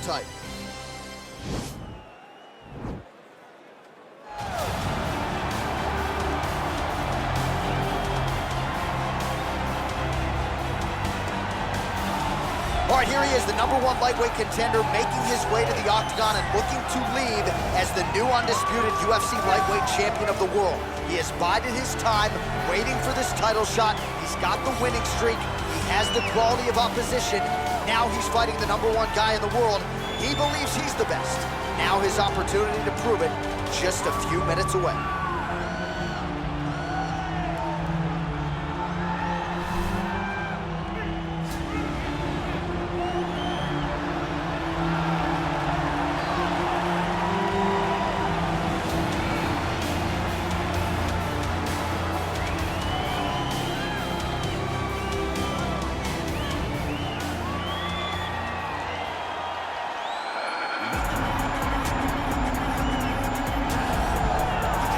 title. All right, here he is, the #1 lightweight contender, making his way to the octagon and looking to leave as the new undisputed UFC lightweight champion of the world. He has bided his time, waiting for this title shot. He's got the winning streak. He has the quality of opposition. Now he's fighting the #1 guy in the world. He believes he's the best. Now his opportunity to prove it, just a few minutes away.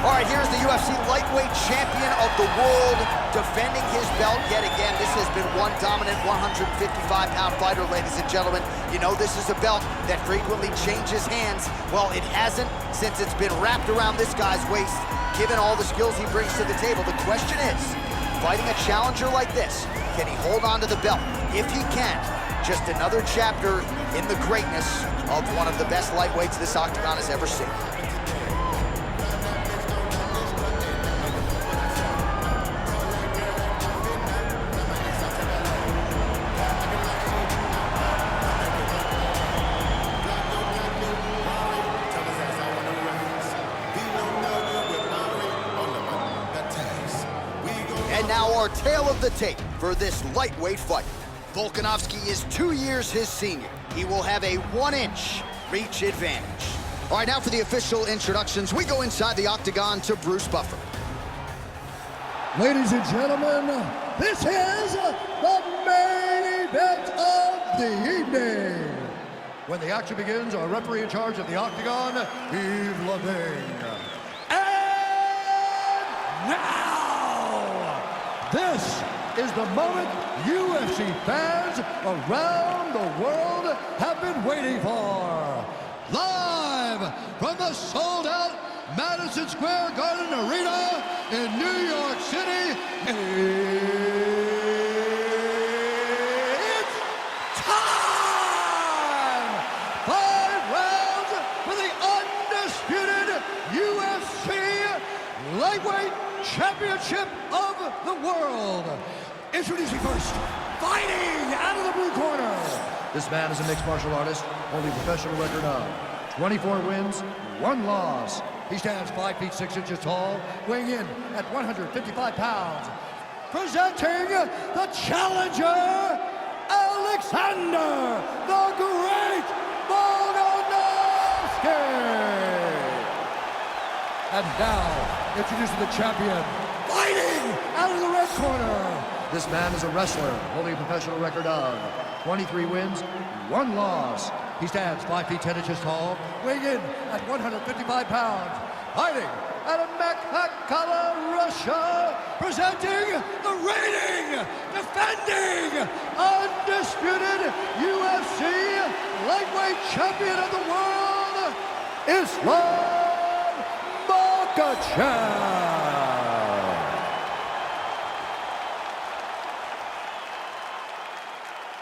All right, here's the UFC lightweight champion of the world, defending his belt yet again. This has been one dominant 155-pound fighter, ladies and gentlemen. You know, this is a belt that frequently changes hands. Well, it hasn't since it's been wrapped around this guy's waist, given all the skills he brings to the table. The question is, fighting a challenger like this, can he hold on to the belt? If he can, just another chapter in the greatness of one of the best lightweights this octagon has ever seen. And now our tale of the tape for this lightweight fight. Volkanovski is 2 years his senior. He will have a 1-inch reach advantage. All right, now for the official introductions, we go inside the octagon to Bruce Buffer. Ladies and gentlemen, this is the main event of the evening. When the action begins, our referee in charge of the octagon, Yves Lavigne. And now, this is the moment UFC fans around the world have been waiting for. Live from the sold-out Madison Square Garden Arena in New York City, it's time! 5 rounds for the undisputed UFC Lightweight Championship of the world. Introducing first, fighting out of the blue corner. This man is a mixed martial artist, holding a professional record of 24 wins, 1 loss. He stands 5 feet 6 inches tall, weighing in at 155 pounds. Presenting the challenger, Alexander the Great Volkanovski. And now, introducing the champion, fighting out of the red corner. This man is a wrestler, holding a professional record of 23 wins, 1 loss. He stands 5 feet 10 inches tall, weighing in at 155 pounds. Fighting out of Makachev, Russia, presenting the reigning, defending, undisputed UFC lightweight champion of the world, Islam Makachev.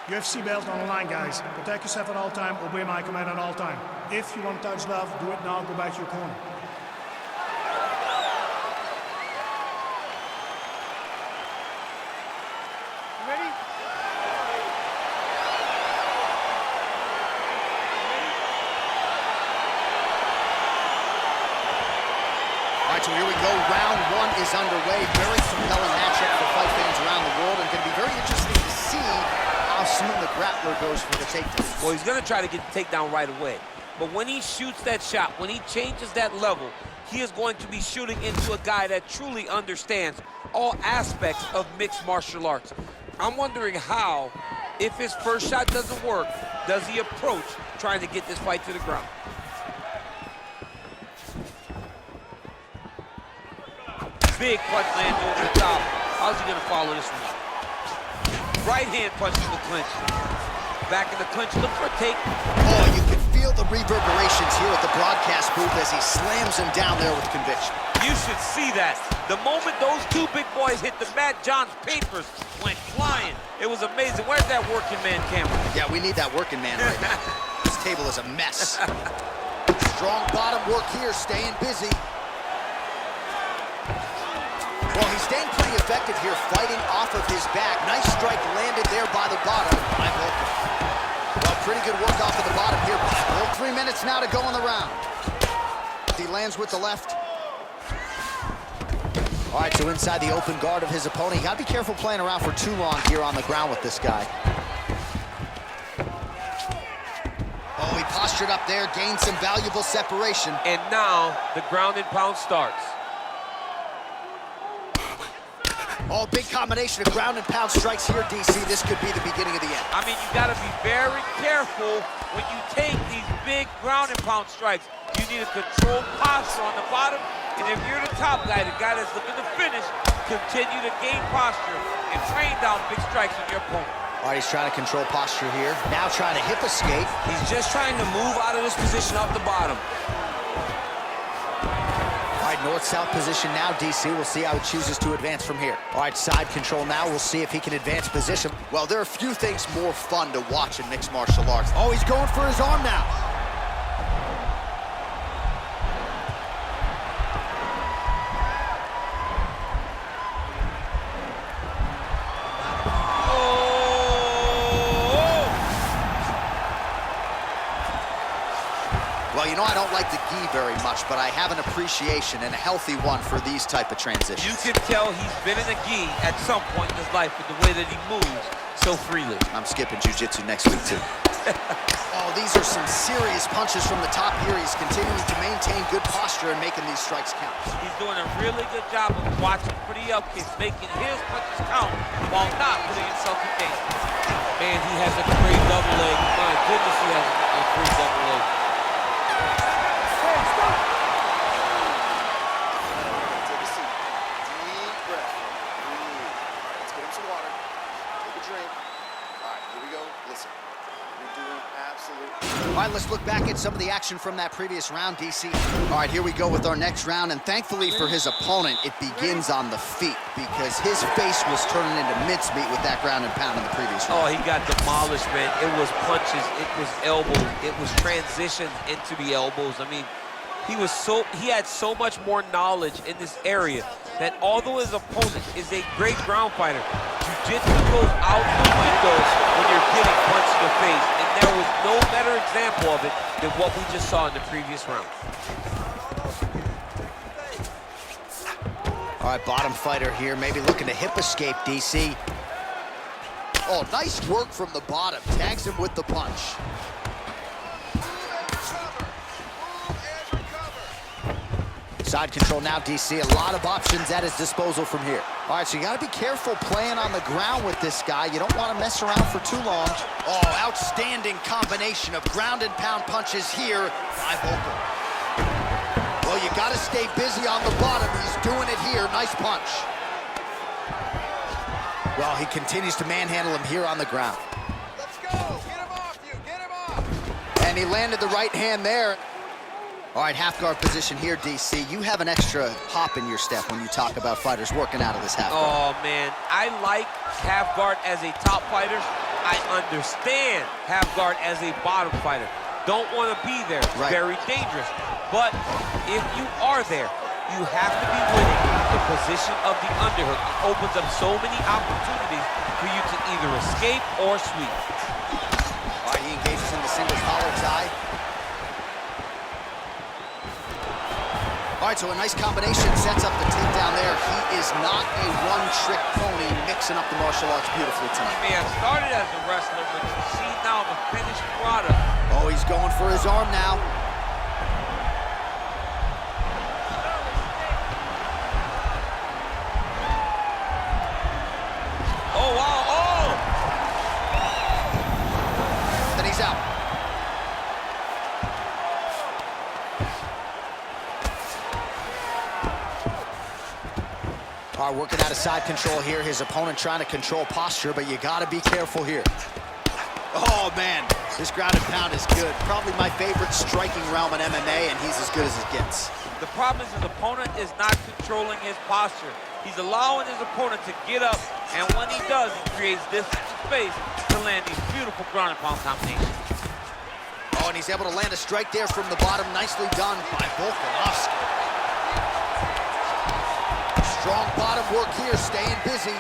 UFC belt on the line, guys. Protect yourself at all time, obey my command at all time. If you want to touch love, do it now, go back to your corner. You ready? All right, so here we go. Round 1 is underway. Very compelling matchup for fight fans around the world, and going to be very interesting to see how soon the grappler goes for the takedown. Well, he's going to try to get the takedown right away. But when he shoots that shot, when he changes that level, he is going to be shooting into a guy that truly understands all aspects of mixed martial arts. I'm wondering how, if his first shot doesn't work, does he approach trying to get this fight to the ground? Big punch lands over the top. How's he going to follow this one? Right hand punch in the clinch. Back in the clinch, look for a take. Oh, you can reverberations here at the broadcast booth as he slams him down there with conviction. You should see that. The moment those two big boys hit the mat, John's papers went flying. It was amazing. Where's that working man camera? Yeah, we need that working man right now. This table is a mess. Strong bottom work here, staying busy. Well, he's staying pretty effective here, fighting off of his back. Nice strike landed there by the bottom. Well, pretty good work off of the bottom here. Well, 3 minutes now to go in the round. He lands with the left. All right, so inside the open guard of his opponent. You gotta be careful playing around for too long here on the ground with this guy. Oh, he postured up there, gained some valuable separation. And now the ground and pound starts. Oh, big combination of ground and pound strikes here, DC. This could be the beginning of the end. I mean, you gotta be very careful when you take these big ground and pound strikes. You need a controlled posture on the bottom, and if you're the top guy, the guy that's looking to finish, continue to gain posture and train down big strikes on your opponent. All right, he's trying to control posture here. Now trying to hip escape. He's just trying to move out of this position off the bottom. All right, north-south position now, DC. We'll see how he chooses to advance from here. All right, side control now. We'll see if he can advance position. Well, there are a few things more fun to watch in mixed martial arts. Oh, he's going for his arm now. Well, you know, I don't like the gi very much, but I have an appreciation and a healthy one for these type of transitions. You can tell he's been in a gi at some point in his life with the way that he moves so freely. I'm skipping jiu-jitsu next week, too. Oh, these are some serious punches from the top here. He's continuing to maintain good posture and making these strikes count. He's doing a really good job of watching for the up kicks, making his punches count while not putting himself in danger. Man, he has a great double leg. My goodness, he has a great double leg. All right, let's look back at some of the action from that previous round, DC. All right, here we go with our next round, and thankfully for his opponent, it begins on the feet because his face was turning into mincemeat with that ground and pound in the previous round. Oh, he got demolished, man. It was punches, it was elbows, it was transitions into the elbows. I mean, he had so much more knowledge in this area that although his opponent is a great ground fighter, jiu-jitsu goes out the window when you're getting punched in the face, and there was no better example of it than what we just saw in the previous round. All right, bottom fighter here, maybe looking to hip escape, DC. Oh, nice work from the bottom, tags him with the punch. Side control now, DC. A lot of options at his disposal from here. All right, so you got to be careful playing on the ground with this guy. You don't want to mess around for too long. Oh, outstanding combination of ground and pound punches here by Volkanovski. Well, you got to stay busy on the bottom. He's doing it here. Nice punch. Well, he continues to manhandle him here on the ground. Let's go. Get him off you. Get him off. And he landed the right hand there. All right, half guard position here, DC. You have an extra hop in your step when you talk about fighters working out of this half guard. Oh, man, I like half guard as a top fighter. I understand half guard as a bottom fighter. Don't want to be there. It's very dangerous. But if you are there, you have to be winning the position of the underhook. It opens up so many opportunities for you to either escape or sweep. All right, he engages in the single collar tie. All right, so a nice combination sets up the takedown there. He is not a one-trick pony, mixing up the martial arts beautifully tonight. He may have started as a wrestler, but you see now the finished product. Oh, he's going for his arm now. Oh, wow, oh! Then he's out. All right, working out of side control here. His opponent trying to control posture, but you got to be careful here. Oh, man, this ground and pound is good. Probably my favorite striking realm in MMA, and he's as good as it gets. The problem is his opponent is not controlling his posture. He's allowing his opponent to get up, and when he does, he creates this space to land these beautiful ground and pound combinations. Oh, and he's able to land a strike there from the bottom. Nicely done by Volkanovski. Strong bottom work here, staying busy.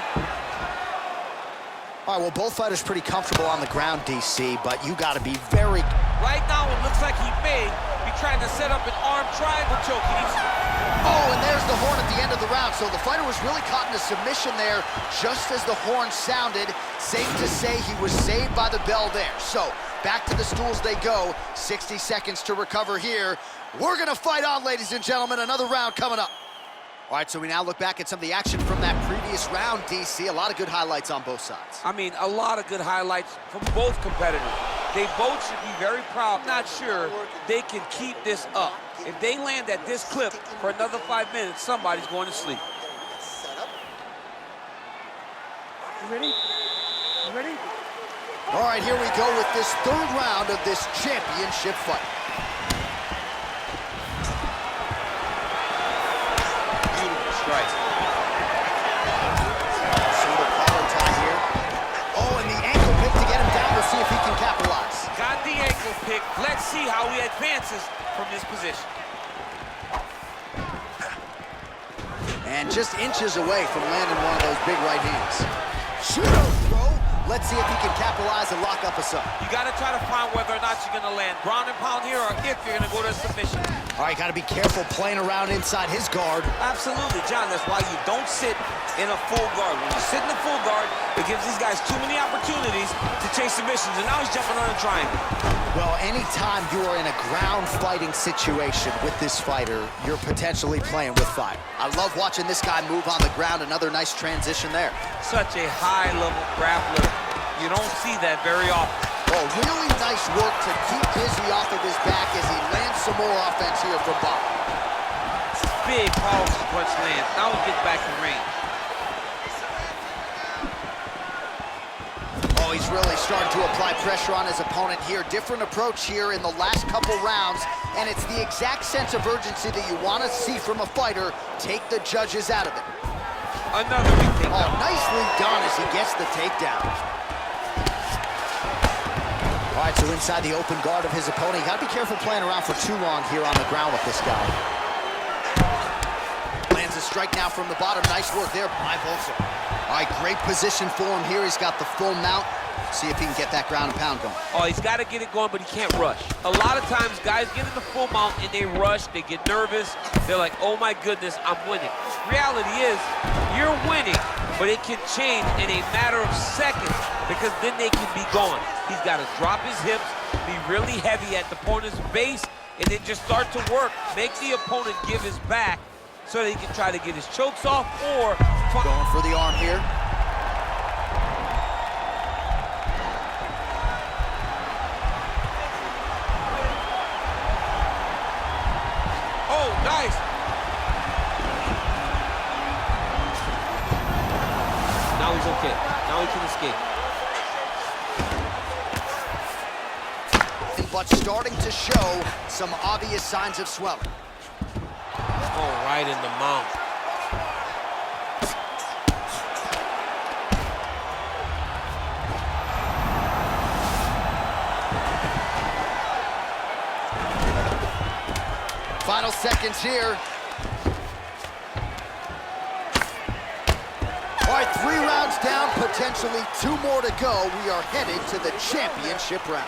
All right, well, both fighters pretty comfortable on the ground, DC, but you got to be very... Right now, it looks like he may be trying to set up an arm triangle choke. Oh, and there's the horn at the end of the round. So the fighter was really caught in a submission there just as the horn sounded. Safe to say he was saved by the bell there. So back to the stools they go. 60 seconds to recover here. We're going to fight on, ladies and gentlemen. Another round coming up. All right, so we now look back at some of the action from that previous round, DC. A lot of good highlights on both sides. I mean, a lot of good highlights from both competitors. They both should be very proud. Not sure they can keep this up. If they land at this clip for another 5 minutes, somebody's going to sleep. You ready? You ready? All right, here we go with this third round of this championship fight. Beautiful strike. Single collar tie here. Oh, and the ankle pick to get him down. We'll see if he can capitalize. Got the ankle pick. Let's see how he advances from this position. And just inches away from landing one of those big right hands. Shooter throw. Let's see if he can capitalize and lock up a sub. You got to try to find whether or not you're going to land ground and pound here or if you're going to go to submission. All right, got to be careful playing around inside his guard. Absolutely, John. That's why you don't sit in a full guard. When you sit in a full guard, it gives these guys too many opportunities to chase submissions, and now he's jumping on a triangle. Well, anytime you are in a ground fighting situation with this fighter, you're potentially playing with fire. I love watching this guy move on the ground. Another nice transition there. Such a high-level grappler. You don't see that very often. Oh, really nice work to keep busy off of his back as he lands some more offense here from Bob. Big, powerful punch lands. Now he gets back in range. Oh, he's really starting to apply pressure on his opponent here. Different approach here in the last couple rounds, and it's the exact sense of urgency that you want to see from a fighter. Take the judges out of it. Another big takedown. Oh, nicely done as he gets the takedown. All right, so inside the open guard of his opponent. You got to be careful playing around for too long here on the ground with this guy. Lands a strike now from the bottom. Nice work there by Volkanovski. All right, great position for him here. He's got the full mount. See if he can get that ground and pound going. Oh, he's got to get it going, but he can't rush. A lot of times, guys get in the full mount and they rush, they get nervous. They're like, oh my goodness, I'm winning. Reality is, you're winning, but it can change in a matter of seconds because then they can be gone. He's got to drop his hips, be really heavy at the opponent's base, and then just start to work. Make the opponent give his back so that he can try to get his chokes off or... Going for the arm here. Oh, nice. Now he's okay. Now he can escape. But starting to show some obvious signs of swelling. Oh, right in the mouth. Final seconds here. All right, 3 rounds down, potentially 2 more to go. We are headed to the championship rounds.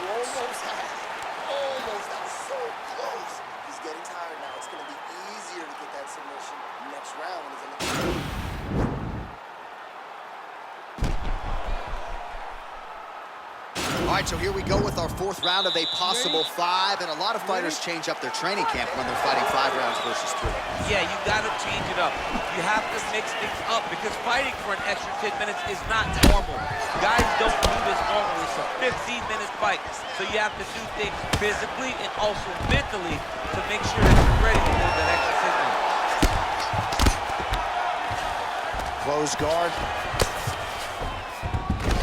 Almost, that was so close. He's getting tired now. It's going to be easier to get that submission next round when he's in the... All right, so here we go with our 4th round of a possible 5, and a lot of fighters change up their training camp when they're fighting 5 rounds versus 3. Yeah, you got to change it up. You have to mix things up because fighting for an extra 10 minutes is not normal. Guys don't do this normally. It's a 15-minute fight, so you have to do things physically and also mentally to make sure that you're ready to move that extra 10 minutes. Close guard.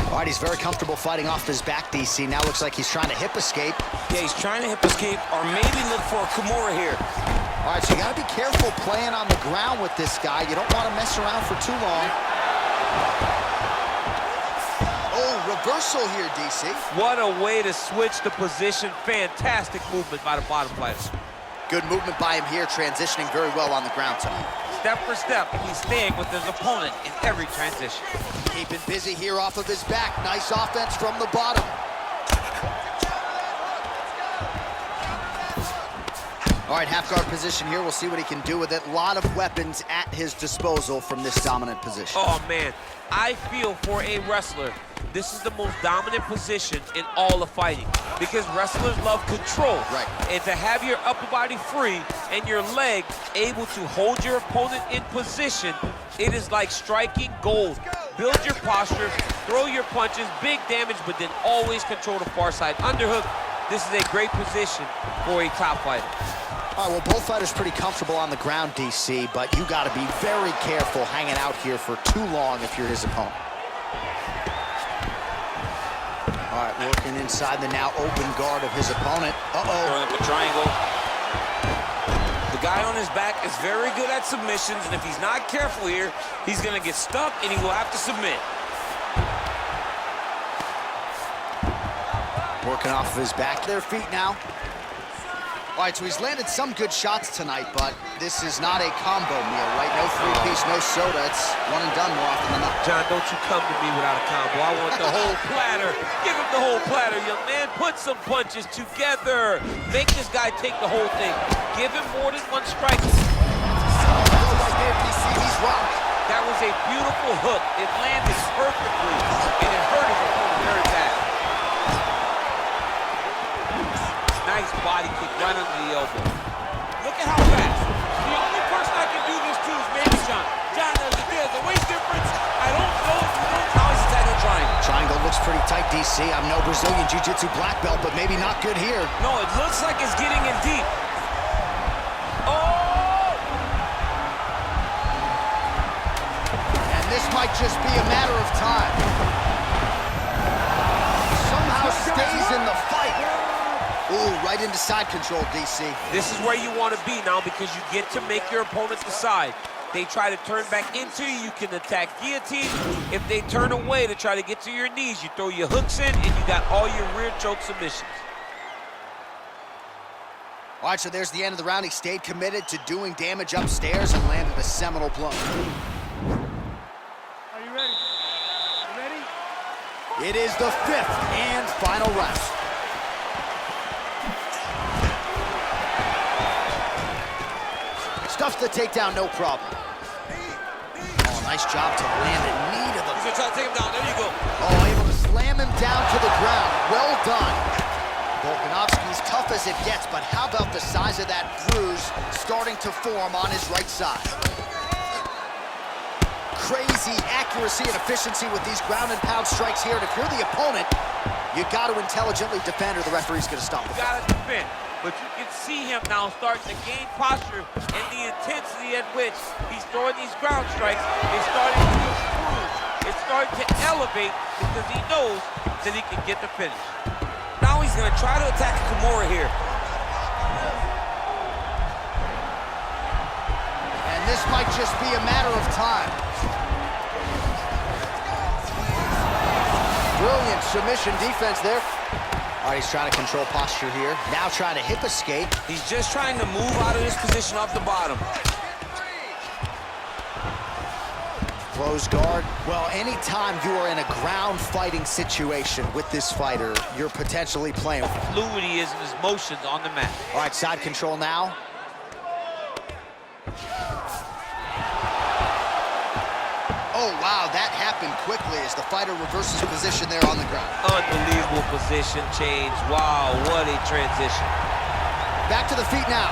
All All right, he's very comfortable fighting off his back, DC. Now looks like he's trying to hip escape. Yeah, he's trying to hip escape or maybe look for a Kimura here. All right, so you got to be careful playing on the ground with this guy. You don't want to mess around for too long. Oh, reversal here, DC. What a way to switch the position. Fantastic movement by the bottom fighter. Good movement by him here, transitioning very well on the ground tonight. Step for step, he's staying with his opponent in every transition. Keeping busy here off of his back. Nice offense from the bottom. All right, half guard position here. We'll see what he can do with it. A lot of weapons at his disposal from this dominant position. Oh, man. I feel for a wrestler, this is the most dominant position in all of fighting because wrestlers love control. Right. And to have your upper body free and your leg able to hold your opponent in position, it is like striking gold. Build your posture, throw your punches, big damage, but then always control the far side underhook. This is a great position for a top fighter. All right, well, both fighters pretty comfortable on the ground, DC, but you got to be very careful hanging out here for too long if you're his opponent. All right, working inside the now open guard of his opponent. Throwing up a triangle. The guy on his back is very good at submissions, and if he's not careful here, he's going to get stuck, and he will have to submit. Working off of his back, their feet now. All right, so he's landed some good shots tonight, but this is not a combo meal, right? No three-piece, no soda. It's one and done more often than not. John, don't you come to me without a combo. I want the whole platter. Give him the whole platter, young man. Put some punches together. Make this guy take the whole thing. Give him more than one strike. He's rocked. That was a beautiful hook. It landed perfectly, and it hurt his opponent very bad. Nice body kick right under the elbow. Look at how fast. The only person I can do this to is maybe John. John, there's a weight difference. I don't know if you know how he's attacking the triangle. Triangle looks pretty tight, DC. I'm no Brazilian Jiu-Jitsu black belt, but maybe not good here. No, it looks like it's getting in deep. Oh! And this might just be a matter of time. Somehow stays in the fight. Ooh, right into side control, DC. This is where you want to be now because you get to make your opponent decide. They try to turn back into you, you can attack guillotine. If they turn away to try to get to your knees, you throw your hooks in and you got all your rear choke submissions. All right, so there's the end of the round. He stayed committed to doing damage upstairs and landed a seminal blow. Are you ready? You ready? It is the 5th and final round. Stuffs the takedown, no problem. Oh, nice job to land a knee to the... He's gonna try to take him down. There you go. Oh, able to slam him down to the ground. Well done. Volkanovski's tough as it gets, but how about the size of that bruise starting to form on his right side? Crazy accuracy and efficiency with these ground and pound strikes here. And if you're the opponent, you got to intelligently defend or the referee's going to stop it. You got to defend. But you can see him now starting to gain posture and the intensity at which he's throwing these ground strikes is starting to improve. It's starting to elevate because he knows that he can get the finish. Now he's gonna try to attack Kimura here. And this might just be a matter of time. Brilliant submission defense there. All right, he's trying to control posture here. Now trying to hip escape. He's just trying to move out of this position off the bottom. Close guard. Well, anytime you are in a ground fighting situation with this fighter, you're potentially playing. Fluid he is in his motions on the mat. All right, side control now. Oh, wow, that happened quickly as the fighter reverses position there on the ground. Unbelievable position change. Wow, what a transition. Back to the feet now.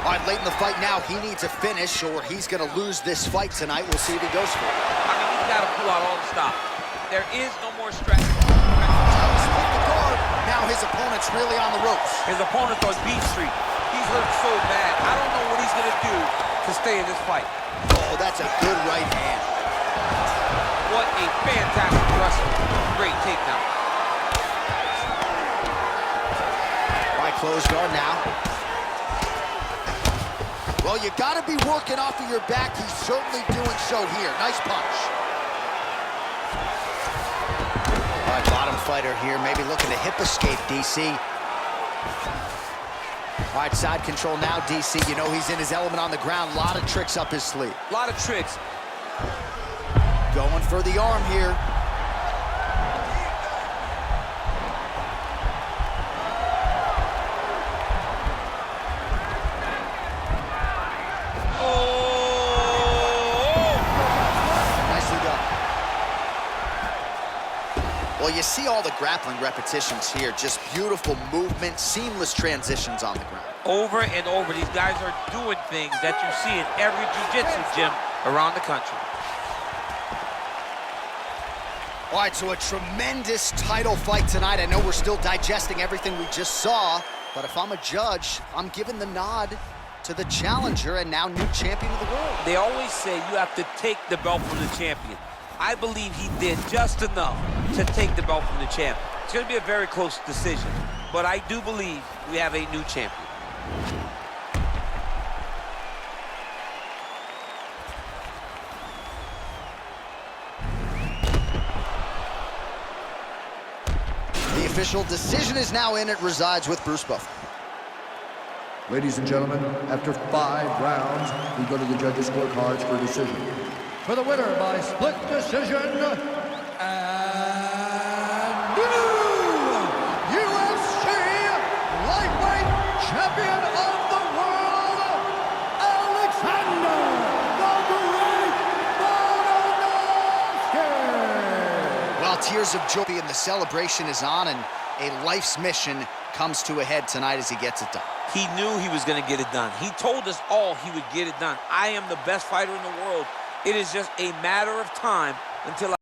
All right, late in the fight now, he needs a finish or he's going to lose this fight tonight. We'll see if he goes for it. I mean, he's got to pull out all the stops. There is no more stretch. Split the guard. Now his opponent's really on the ropes. His opponent's on Beat Street. He's hurt so bad. I don't know what he's going to do to stay in this fight. Oh, that's a good right hand. What a fantastic wrestler. Great takedown. Right, close guard now. Well, you gotta be working off of your back. He's certainly doing so here. Nice punch. All right, bottom fighter here, maybe looking to hip escape, DC. All right, side control now, DC. You know he's in his element on the ground. A lot of tricks up his sleeve. A lot of tricks. Going for the arm here. Well, you see all the grappling repetitions here. Just beautiful movement, seamless transitions on the ground. Over and over, these guys are doing things that you see in every jiu-jitsu gym around the country. All right, so a tremendous title fight tonight. I know we're still digesting everything we just saw, but if I'm a judge, I'm giving the nod to the challenger and now new champion of the world. They always say you have to take the belt from the champion. I believe he did just enough to take the belt from the champ. It's going to be a very close decision, but I do believe we have a new champion. The official decision is now in. It resides with Bruce Buffer. Ladies and gentlemen, after 5 rounds, we go to the judges' scorecards for a decision. For the winner by split decision, and new UFC lightweight champion of the world, Alexander the Great Volkanovski. Well, tears of joy and the celebration is on, and a life's mission comes to a head tonight as he gets it done. He knew he was going to get it done. He told us all he would get it done. I am the best fighter in the world. It is just a matter of time until